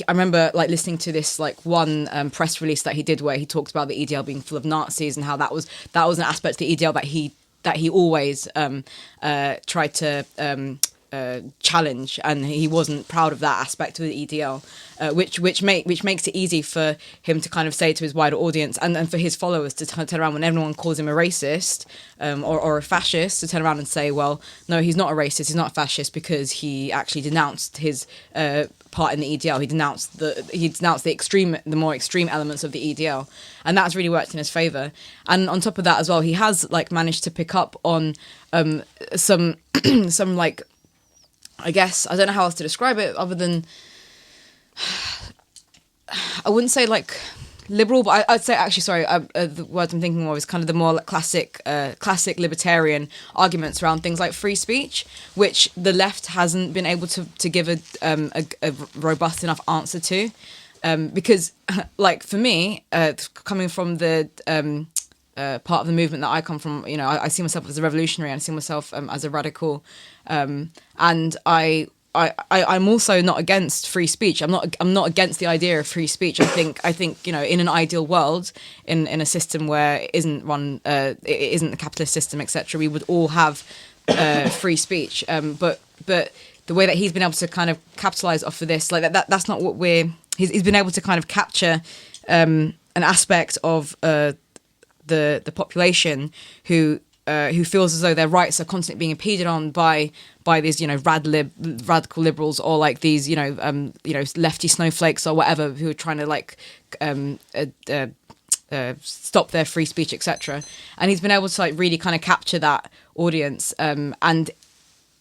I remember like listening to this like one press release that he did where he talked about the EDL being full of Nazis and how that was an aspect of the EDL that he always tried to challenge, and he wasn't proud of that aspect of the EDL, which makes it easy for him to kind of say to his wider audience and for his followers to turn around when everyone calls him a racist or a fascist, to turn around and say, well, no, he's not a racist, he's not a fascist, because he actually denounced his part in the EDL. He denounced the more extreme elements of the EDL, and that's really worked in his favour. And on top of that as well, he has like managed to pick up on some like, I guess, I don't know how else to describe it other than, I wouldn't say like liberal, but I'd say actually, sorry, the words I'm thinking of is kind of the more like classic libertarian arguments around things like free speech, which the left hasn't been able to give a robust enough answer to, because like for me, coming from the part of the movement that I come from, you know, I see myself as a revolutionary, and I see myself as a radical, and I'm also not against free speech. I'm not against the idea of free speech. I think you know, in an ideal world, in a system where it isn't run, it isn't a capitalist system, etc., we would all have free speech. But the way that he's been able to kind of capitalize off of this, like that's not what he's been able to kind of capture an aspect of the population who feels as though their rights are constantly being impeded on by these, you know, radical liberals, or like these, you know, lefty snowflakes or whatever, who are trying to like stop their free speech, etc. And he's been able to like really kind of capture that audience, and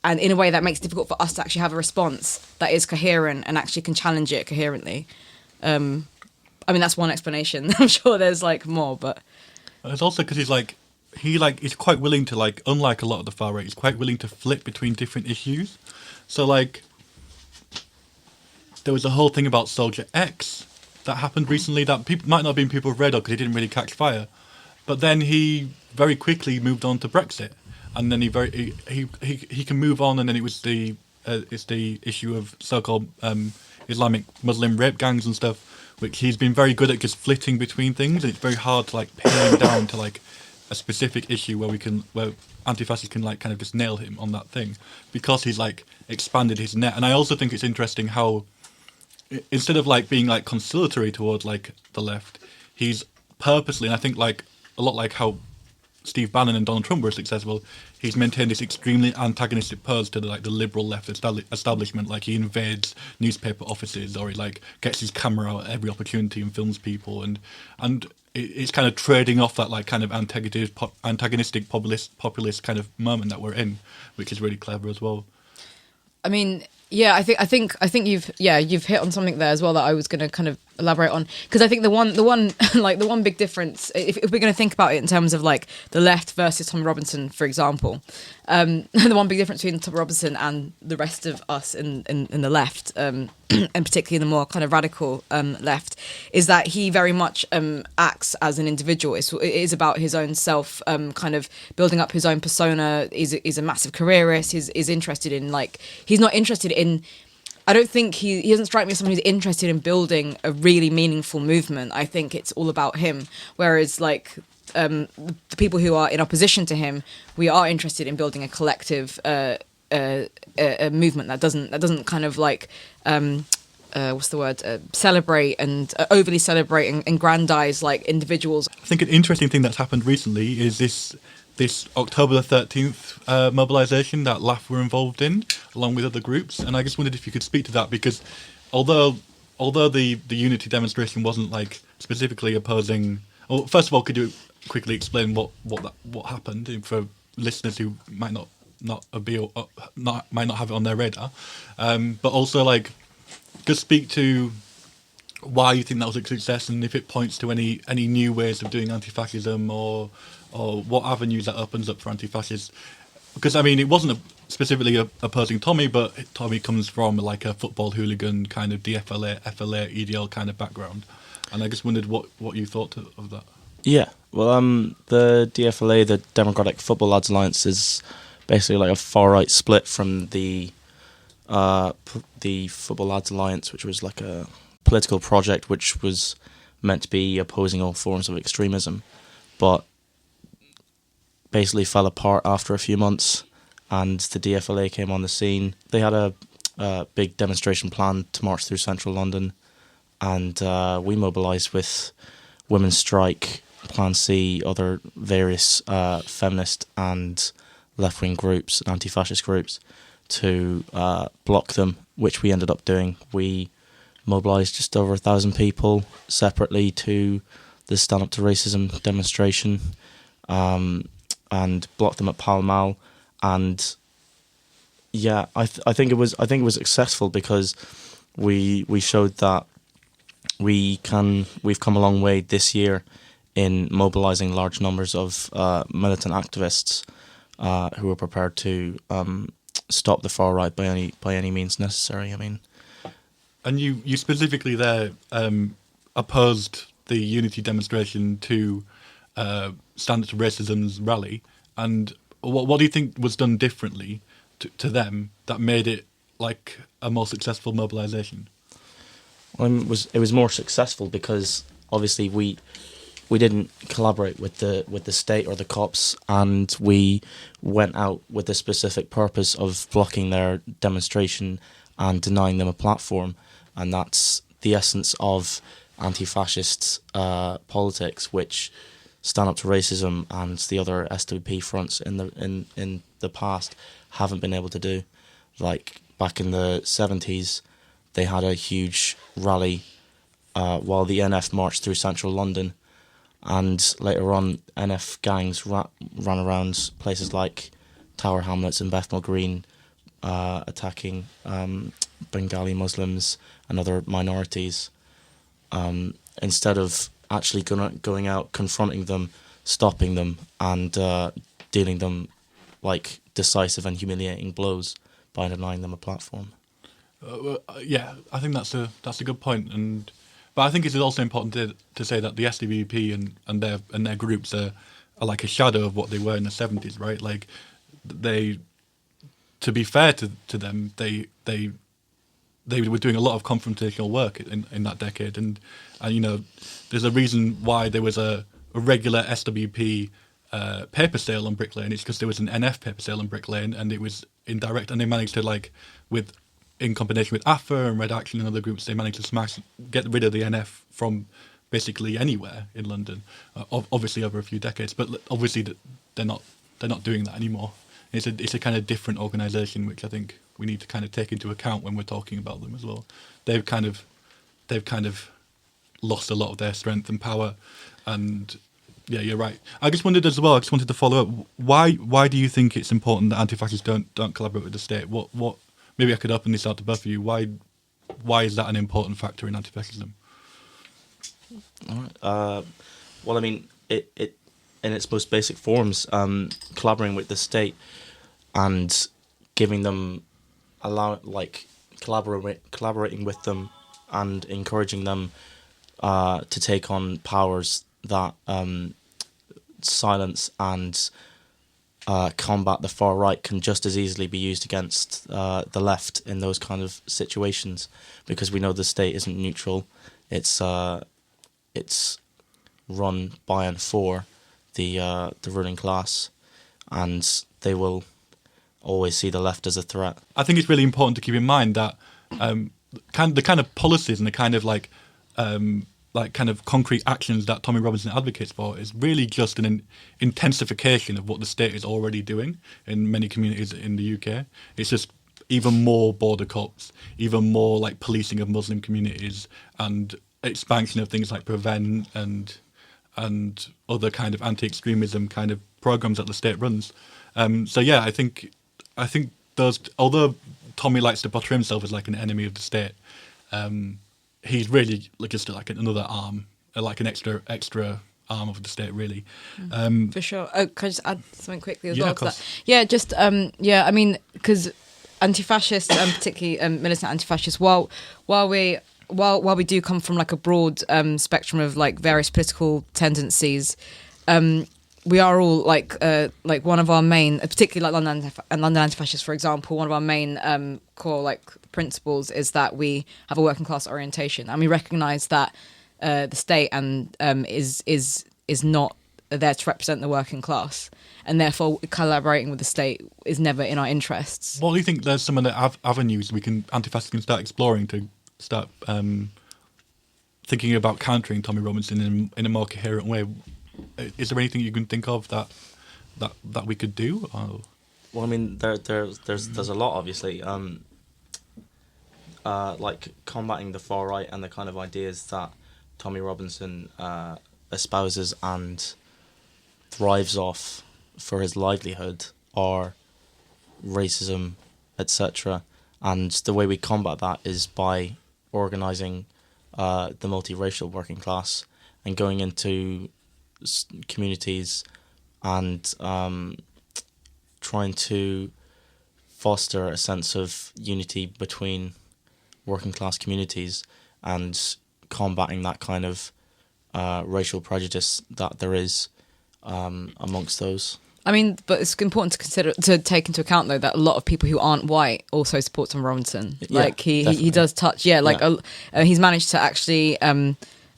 in a way that makes it difficult for us to actually have a response that is coherent and actually can challenge it coherently. I mean, that's one explanation. I'm sure there's like more, but it's also because he's like, he like is quite willing to like, unlike a lot of the far right, he's quite willing to flip between different issues. So like, there was a whole thing about Soldier X that happened recently that people might not have been people have read because it didn't really catch fire, but then he very quickly moved on to Brexit, and then he can move on, and then it's the issue of so-called Islamic Muslim rape gangs and stuff, which he's been very good at just flitting between things. It's very hard to like pin him down to like a specific issue where anti-fascists can like kind of just nail him on that thing, because he's like expanded his net. And I also think it's interesting how instead of like being like conciliatory towards like the left, he's purposely, and I think like a lot like how Steve Bannon and Donald Trump were successful, he's maintained this extremely antagonistic pose to the liberal left establishment. Like he invades newspaper offices, or he like gets his camera out at every opportunity and films people, and it's kind of trading off that like kind of antagonistic populist kind of moment that we're in, which is really clever as well. I mean, yeah, I think you've hit on something there as well that I was going to kind of elaborate on, because I think the one like the one big difference, if we're going to think about it in terms of like the left versus Tommy Robinson, for example, the one big difference between Tommy Robinson and the rest of us in the left, and particularly in the more kind of radical left, is that he very much acts as an individual. It is about his own self, kind of building up his own persona. He's a massive careerist. He's interested in like, he's not interested in, I don't think he doesn't strike me as someone who's interested in building a really meaningful movement. I think it's all about him. Whereas like the people who are in opposition to him, we are interested in building a collective a movement that doesn't kind of like what's the word, celebrate and overly celebrate and aggrandize like individuals. I think an interesting thing that's happened recently is this October the 13th mobilisation that LAF were involved in, along with other groups. And I just wondered if you could speak to that, because although the unity demonstration wasn't like specifically opposing, well, first of all, could you quickly explain what happened for listeners who might not have it on their radar, but also like just speak to why you think that was a success, and if it points to any new ways of doing anti-fascism, or what avenues that opens up for anti-fascists. Because I mean, it wasn't specifically opposing Tommy, but Tommy comes from like a football hooligan kind of DFLA, FLA, EDL kind of background, and I just wondered what you thought of that. Yeah, well, the DFLA, the Democratic Football Lads Alliance, is basically like a far right split from the Football Lads Alliance, which was like a political project which was meant to be opposing all forms of extremism, but basically fell apart after a few months, and the DFLA came on the scene. They had a big demonstration plan to march through central London, and we mobilised with Women's Strike, Plan C, other various feminist and left-wing groups, and anti-fascist groups, to block them, which we ended up doing. We mobilised just over 1,000 people separately to the Stand Up to Racism demonstration, and blocked them at Pall Mall. And yeah, I think it was successful, because we showed that we've come a long way this year in mobilising large numbers of militant activists who are prepared to stop the far right by any means necessary. I mean, and you specifically there opposed the unity demonstration to Stand Up to Racism's rally, and what do you think was done differently to them that made it like a more successful mobilisation? Well, it was more successful because obviously we didn't collaborate with the state or the cops, and we went out with the specific purpose of blocking their demonstration and denying them a platform, and that's the essence of anti-fascist politics, which Stand Up to Racism and the other SWP fronts in the past haven't been able to do. Like back in the 70s, they had a huge rally while the NF marched through central London, and later on NF gangs ran around places like Tower Hamlets and Bethnal Green, attacking Bengali Muslims and other minorities. Instead of actually going out, confronting them, stopping them and dealing them like decisive and humiliating blows by denying them a platform. Yeah, I think that's a good point, but I think it's also important to say that the SDVP and their groups are like a shadow of what they were in the 70s, right? Like they, to be fair to them, they were doing a lot of confrontational work in that decade, and you know, there's a reason why there was a regular SWP paper sale on Brick Lane. It's because there was an NF paper sale on Brick Lane, and it was indirect, and they managed to, like, in combination with AFA and Red Action and other groups, they managed to get rid of the NF from basically anywhere in London. Obviously over a few decades, but obviously they're not doing that anymore. It's a kind of different organisation, which I think we need to kind of take into account when we're talking about them as well. They've kind of lost a lot of their strength and power, and yeah, you're right. I just wondered as well. I just wanted to follow up. Why do you think it's important that anti-fascists don't collaborate with the state? What? Maybe I could open this out to both of you. Why is that an important factor in anti-fascism? All right. Well, I mean, it in its most basic forms, collaborating with the state and giving them, collaborating with them and encouraging them to take on powers that silence and combat the far right can just as easily be used against the left in those kind of situations, because we know the state isn't neutral. It's run by and for the ruling class, and they will always see the left as a threat. I think it's really important to keep in mind that the kind of policies and the kind of kind of concrete actions that Tommy Robinson advocates for is really just an intensification of what the state is already doing in many communities in the UK. It's just even more border cops, even more like policing of Muslim communities, and expansion of things like Prevent and other kind of anti-extremism kind of programs that the state runs. So yeah, I think those, although Tommy likes to portray himself as like an enemy of the state, he's really just like another arm, like an extra arm of the state, really. For sure. Oh, can I just add something quickly as well? Of course. Yeah, just I mean, because anti-fascists, and particularly militant anti-fascists, while we do come from like a broad spectrum of like various political tendencies, we are all like one of our main, particularly like London Antifascists, for example, one of our main core like principles is that we have a working class orientation, and we recognise that the state and is not there to represent the working class, and therefore collaborating with the state is never in our interests. What do you think? There's some of the avenues anti-fascists can start exploring to start thinking about countering Tommy Robinson in a more coherent way. Is there anything you can think of that we could do? Well, I mean, there's a lot, obviously. Like combating the far right and the kind of ideas that Tommy Robinson espouses and thrives off for his livelihood are racism, etc. And the way we combat that is by organising the multiracial working class and going into communities and trying to foster a sense of unity between working class communities and combating that kind of racial prejudice that there is amongst those. I mean, but it's important to take into account though that a lot of people who aren't white also support Tom Robinson. Like he does touch, he's managed to actually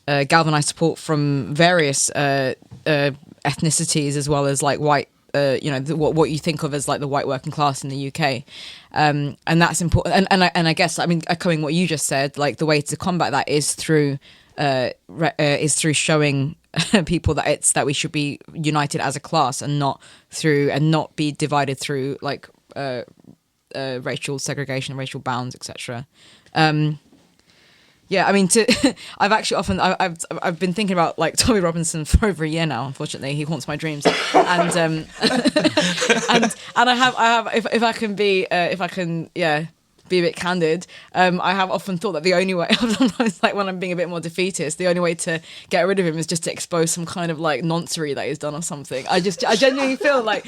galvanize support from various ethnicities as well as like white. What you think of as like the white working class in the UK, and that's important. And I guess, I mean, echoing what you just said, like the way to combat that is through showing people that we should be united as a class and not be divided through like racial segregation, racial bounds, etc. Yeah, I mean, I've actually I've been thinking about like Tommy Robinson for over a year now. Unfortunately, he haunts my dreams, and and I have if I can be a bit candid, I have often thought that the only way, sometimes like when I'm being a bit more defeatist, the only way to get rid of him is just to expose some kind of like noncery that he's done or something. I genuinely feel like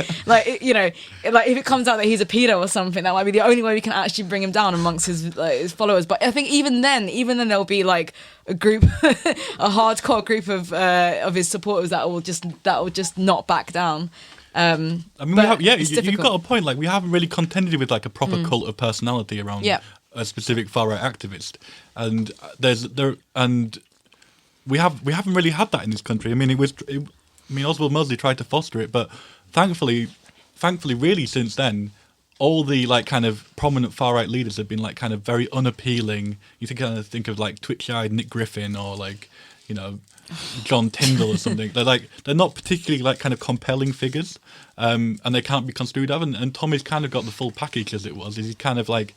you know, like if it comes out that he's a pedo or something, that might be the only way we can actually bring him down amongst his followers. But I think even then there'll be like a group, a hardcore group of his supporters that will just not back down. I mean, you've got a point. Like, we haven't really contended with like a proper cult of personality around a specific far right activist, and we haven't really had that in this country. I mean, Oswald Mosley tried to foster it, but thankfully, really since then, all the like kind of prominent far right leaders have been like kind of very unappealing. You think of like twitch-eyed Nick Griffin or like, you know, John Tyndall or something. They're not particularly like kind of compelling figures, and they can't be construed of. And Tommy's kind of got the full package as it was. He's kind of like,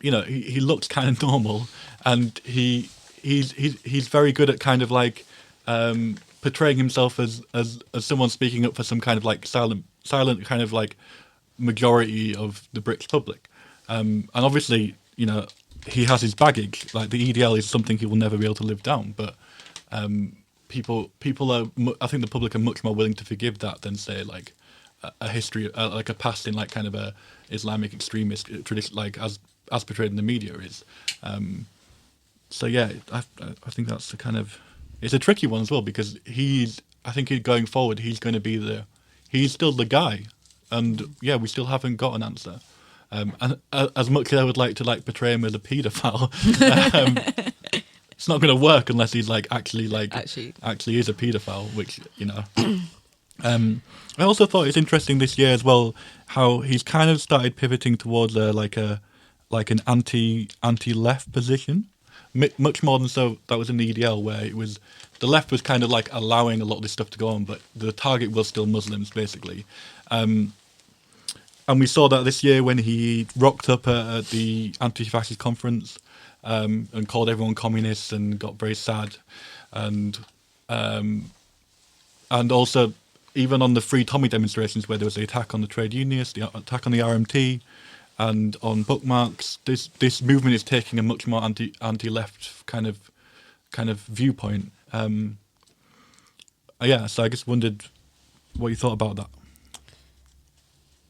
you know, he looks kind of normal, and he's very good at kind of like portraying himself as someone speaking up for some kind of like silent kind of like majority of the British public, and obviously, you know, he has his baggage. Like, the EDL is something he will never be able to live down, but people are, I think the public are much more willing to forgive that than say like a history, like a past in like kind of a Islamic extremist tradition, like as portrayed in the media is. So yeah, I think that's the kind of, it's a tricky one as well, because I think going forward he's going to be he's still the guy, and yeah, we still haven't got an answer. And as much as I would like to like portray him as a paedophile, it's not going to work unless he's like actually is a paedophile, which, you know. I also thought it's interesting this year as well how he's kind of started pivoting towards an anti-left position, much more than so that was in the EDL, where it was the left was kind of like allowing a lot of this stuff to go on, but the target was still Muslims basically. And we saw that this year when he rocked up at the anti-fascist conference. And called everyone communists and got very sad, and also even on the Free Tommy demonstrations where there was the attack on the trade unionists, the attack on the RMT, and on bookmarks, this movement is taking a much more anti-left kind of viewpoint. So I just wondered what you thought about that.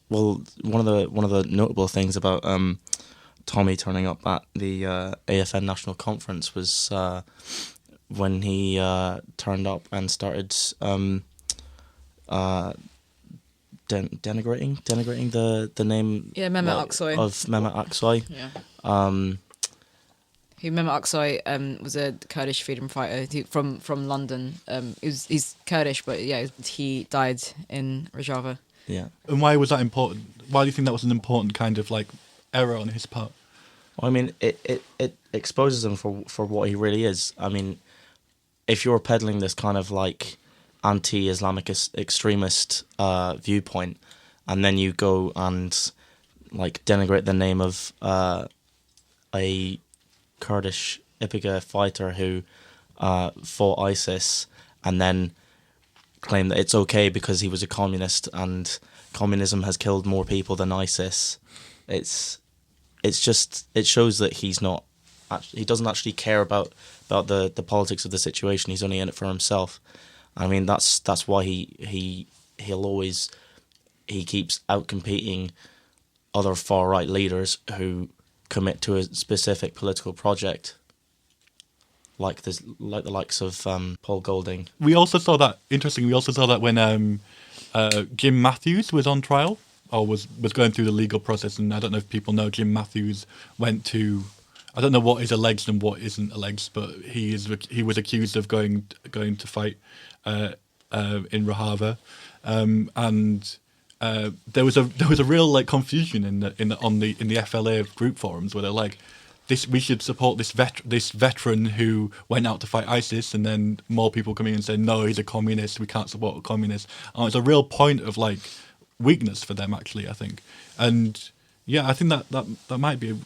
Well, one of the notable things about Tommy turning up at the AFN National Conference was when he turned up and started denigrating the name Mehmet Aksoy of Mehmet Aksoy. Yeah. Who Mehmet Aksoy was a Kurdish freedom fighter from London. He's Kurdish, but yeah, he died in Rojava. Yeah. And why was that important? Why do you think that was an important kind of like error on his part? Well, I mean, it exposes him for what he really is. I mean, if you're peddling this kind of like anti-Islamic extremist viewpoint, and then you go and like denigrate the name of a Kurdish Pegida fighter who fought ISIS, and then claim that it's okay because he was a communist and communism has killed more people than ISIS, it shows that he doesn't actually care about the politics of the situation. He's only in it for himself. I mean, that's why he keeps outcompeting other far right leaders who commit to a specific political project, like the likes of Paul Golding. We also saw that when Jim Matthews was on trial, or was going through the legal process, and I don't know if people know, Jim Matthews went to, I don't know what is alleged and what isn't alleged, but he was accused of going to fight in Rojava, and there was a real like confusion in the FLA group forums where they're like, we should support this veteran who went out to fight ISIS, and then more people coming in and saying, no, he's a communist, we can't support a communist. And it's a real point of like weakness for them, actually, I think. And yeah, I think that might be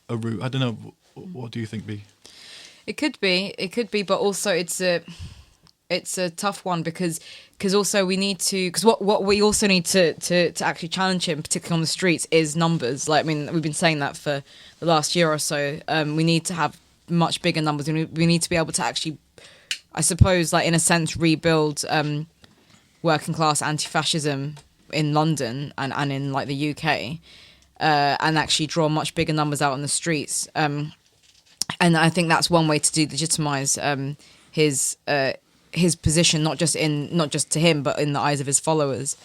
a route. I don't know. What do you think, B? It could be, but also it's a it's a tough one because also we need to, because what we also need to actually challenge him, particularly on the streets, is numbers. Like, I mean, we've been saying that for the last year or so. We need to have much bigger numbers. We need to be able to actually, I suppose, like in a sense, rebuild working class anti-fascism in London and in like the UK, and actually draw much bigger numbers out on the streets. And I think that's one way to delegitimize his position, not just to him, but in the eyes of his followers.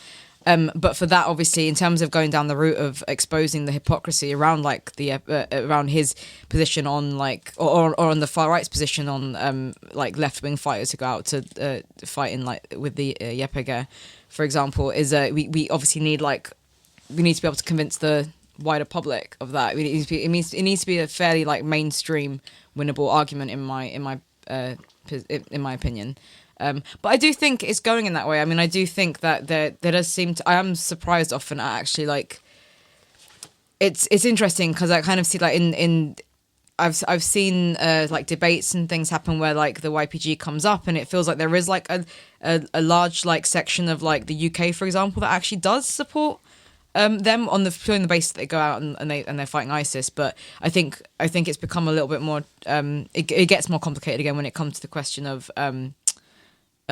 But for that, obviously, in terms of going down the route of exposing the hypocrisy around like around his position on like or on the far right's position on like left wing fighters who go out to fight in like with the YPG, for example, is we obviously need we need to be able to convince the wider public of that. It needs to be a fairly like mainstream winnable argument in my opinion. But I do think it's going in that way. I mean, I do think that there does seem to. I am surprised often at actually like. It's interesting because I kind of see like I've seen like debates and things happen where like the YPG comes up and it feels like there is like a large like section of like the UK, for example, that actually does support them on the basis that they go out and they're fighting ISIS. But I think it's become a little bit more. It gets more complicated again when it comes to the question of.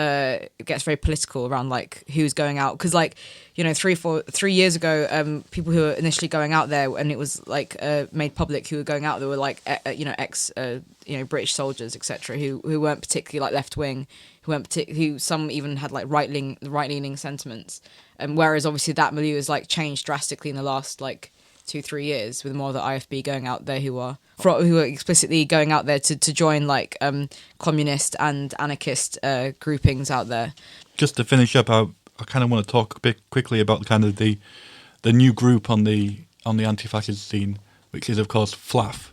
It gets very political around like who's going out, because like 3 years ago people who were initially going out there and it was like made public who were going out there were like ex British soldiers, etc., who weren't particularly like left wing, who some even had like right leaning sentiments, whereas obviously that milieu has like changed drastically in the last like 2-3 years, with more of the IFB going out there who are explicitly going out there to join like communist and anarchist groupings out there. Just to finish up, I kind of want to talk a bit quickly about kind of the new group on the anti-fascist scene, which is of course FLAF,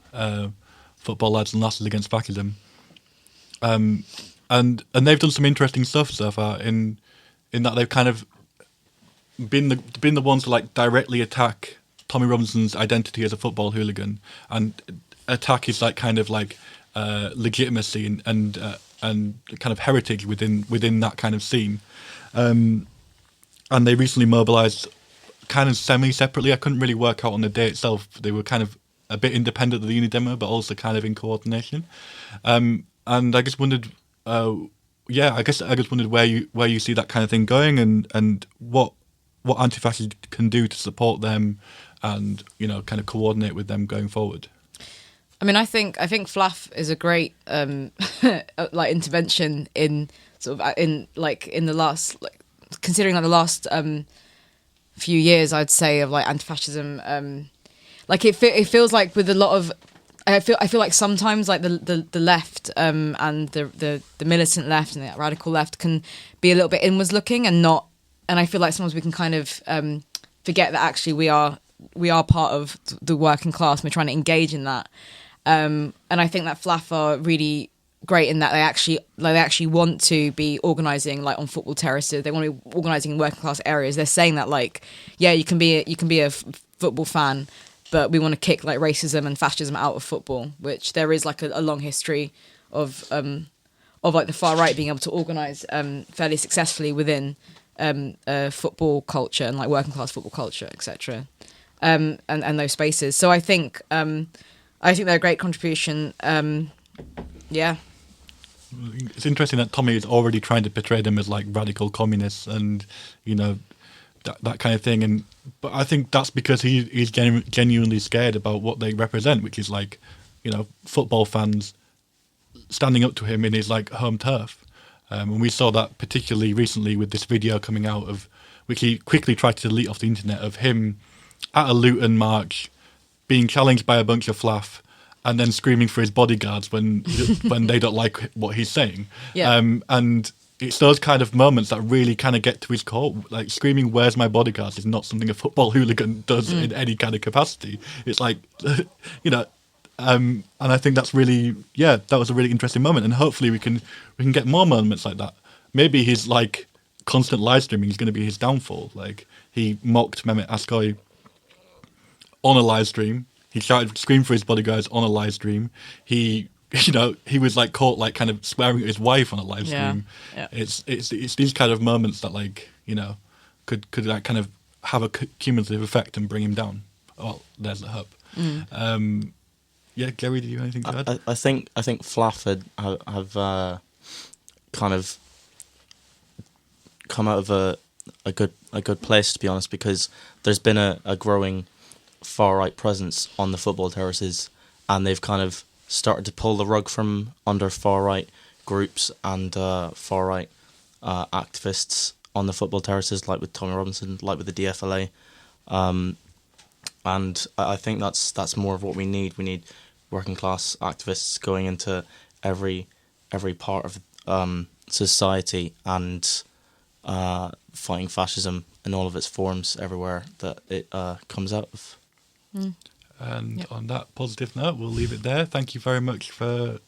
Football Lads and Lasses Against Fascism, and they've done some interesting stuff so far in that they've kind of been the ones to like directly attack Tommy Robinson's identity as a football hooligan, and attack his like kind of like legitimacy and kind of heritage within that kind of scene. And they recently mobilised kind of semi-separately. I couldn't really work out on the day itself. They were kind of a bit independent of the Unidemo, but also kind of in coordination. And I just wondered, I just wondered where you see that kind of thing going, and what anti-fascists can do to support them, and kind of coordinate with them going forward. I mean, I think FLAF is a great like intervention in sort of in the last, like, considering like the last few years, I'd say, of like anti-fascism. Like it feels like with a lot of, I feel like sometimes like the left and the militant left and the radical left can be a little bit inwards looking and not. And I feel like sometimes we can kind of forget that actually we are part of the working class. And we're trying to engage in that, and I think that FLAF are really great in that they actually want to be organising like on football terraces. They want to be organising in working class areas. They're saying that like, yeah, you can be a football fan, but we want to kick like racism and fascism out of football, which there is like a long history of like the far right being able to organise fairly successfully within football culture and like working class football culture, etc. And those spaces. So I think they're a great contribution. Yeah. It's interesting that Tommy is already trying to portray them as like radical communists and that kind of thing. But I think that's because he's genuinely scared about what they represent, which is like football fans standing up to him in his like home turf. And we saw that particularly recently with this video coming out of, which he quickly tried to delete off the internet, of him at a Luton march being challenged by a bunch of FLAF and then screaming for his bodyguards when they don't like what he's saying. Yeah. And it's those kind of moments that really kind of get to his core. Like screaming, "Where's my bodyguards?" is not something a football hooligan does in any kind of capacity. It's like, and I think that's really, that was a really interesting moment. And hopefully we can get more moments like that. Maybe his like constant live streaming is going to be his downfall. Like he mocked Mehmet Askoy on a live stream. He screamed for his bodyguards on a live stream. He he was like caught like kind of swearing at his wife on a live Yeah, stream. yeah. It's these kind of moments that like could like kind of have a cumulative effect and bring him down. Well, there's the hope. Yeah, Gary, do you have anything to add? I think Flaff have kind of come out of a good place, to be honest, because there's been a growing far right presence on the football terraces, and they've kind of started to pull the rug from under far right groups and far right activists on the football terraces, like with Tommy Robinson, like with the DFLA, and I think that's more of what we need. We need working class activists going into every part of society and fighting fascism in all of its forms everywhere that it comes out of. And on that positive note, we'll leave it there. Thank you very much for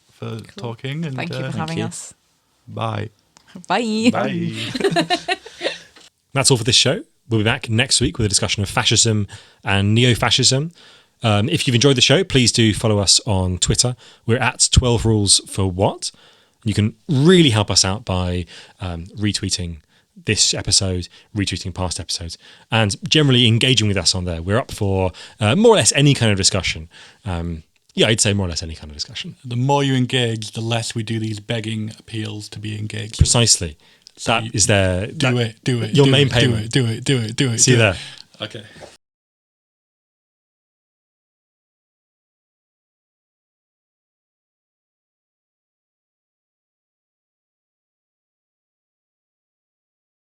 talking. And Thank you for having us. Bye. Bye. Bye. That's all for this show. We'll be back next week with a discussion of fascism and neo-fascism. If you've enjoyed the show, please do follow us on Twitter. We're at 12 Rules for What. You can really help us out by retweeting this episode, retweeting past episodes, and generally engaging with us on there. We're up for more or less any kind of discussion. I'd say more or less any kind of discussion. The more you engage, the less we do these begging appeals to be engaged. Precisely. So That is their... Do it. Your main payment. Do it. See you there. Okay.